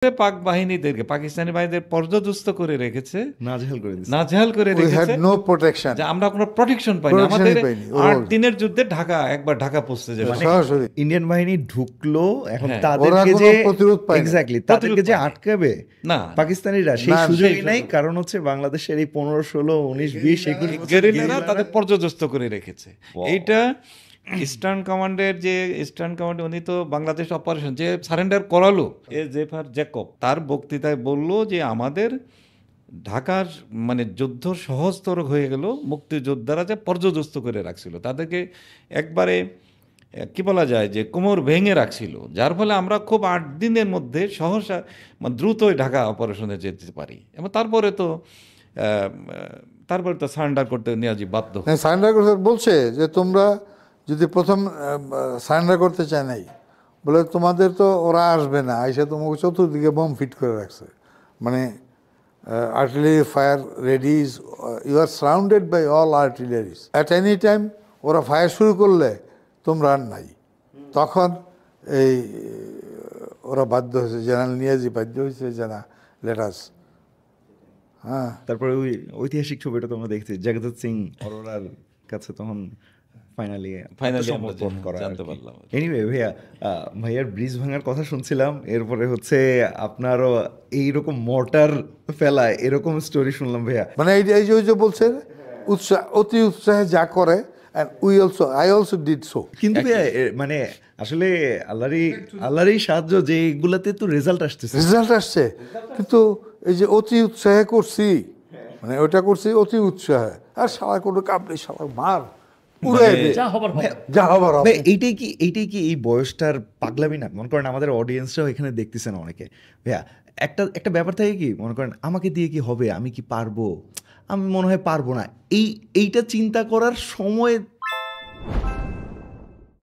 পাক বাহিনীদেরকে, পাকিস্তানি বাহিনীদের পর্যদস্ত করে রেখেছে, নাজেহাল করে রেখেছে, নো প্রোটেকশন, যে আমরা কোনো প্রোটেকশন পাইনি। আমাদের 8 দিনের যুদ্ধে একবার ঢাকা পৌঁছে যাবে। সরাসরি ইন্ডিয়ান বাহিনী ঢুকলো, এখন হ্যাঁ। তাদেরকে ওরা যে কোনো প্রতিরোধ পায়নি। এক্স্যাক্টলি তাদেরকে যে আটকাবে না, পাকিস্তানিরা, সেই না, সুযোগই সেই নাই। সুযোগ। কারণ হচ্ছে বাংলাদেশের এই 15, 16, 19, 20, 21 গেরিলারা তাদের পর্যদস্ত করে রেখেছে। এইটা ইস্টার্ন কমান্ডের যে ইস্টার্ন কমান্ড, উনি তো বাংলাদেশ অপারেশন যে সারেন্ডার করালো, জেফার জ্যাকব তার বক্তৃতায় বলল যে আমাদের ঢাকার মানে যুদ্ধ সহজতর হয়ে গেল, মুক্তিযোদ্ধারা যে পর্যদস্ত করে রাখছিল, তাদেরকে একবারে কি বলা যায় যে কোমর ভেঙে রাখছিল, যার ফলে আমরা খুব 8 দিনের মধ্যে সহসা মানে দ্রুতই ঢাকা অপারেশনে যেতে পারি। এবং তারপরে তো সারেন্ডার করতে নিয়াজি বাধ্য। সারেন্ডার করতে বলছে যে তোমরা যদি প্রথম সারেন্ডার করতে চায় নাই, বলে তোমাদের তো ওরা আসবে না, আইসা তোমাকে চতুর্দিকে বোম ফিট করে রাখছে, মানে artillery fire ready, you are surrounded by all artilleries at any time. ওরা ফায়ার শুরু করলে তোমরা আর নাই। তখন এই ওরা বাধ্য হয়েছে, জেনারেল নিয়াজি বাধ্য হয়েছে যে না, লেটাস। হ্যাঁ, তারপরে ওই ঐতিহাসিক ছবিটা তোমরা দেখছি, জগদৎ সিং অরোরার কাছে তখন ফাইনালি সমর্পণ করা। জানতে পারলাম। এনিওয়ে ভাইয়ার ব্রিজ ভাঙার কথা শুনছিলাম, এরপরে হচ্ছে আপনারও এইরকম মর্টার ফেলা এরকম স্টোরি শুনলাম ভাইয়া। মানে এই যে বলছে উৎসাহ, অতি উৎসাহে যা করে, and I also did so. কিন্তু ভাইয়া মানে আসলে আল্লাহরই সাহায্য যে এগুলাতে তো রেজাল্ট আসছে, কিন্তু এই যে অতি উৎসাহে করছি, মানে ওটা করছি অতি উৎসাহে, আর শালা কোনো কাপড়ে শালা মার উড়ে যা হবার হবে। এইটাই কি এই বয়সটার পাগলামি না? মনে করেন আমাদের অডিয়েন্সরাও এখানে দেখতেছেন অনেকে। ভাইয়া একটা ব্যাপার থাকে কি, মনে করেন আমাকে দিয়ে কি হবে, আমি কি পারবো, আমি মনে হয় পারবো না, এইটা চিন্তা করার সময়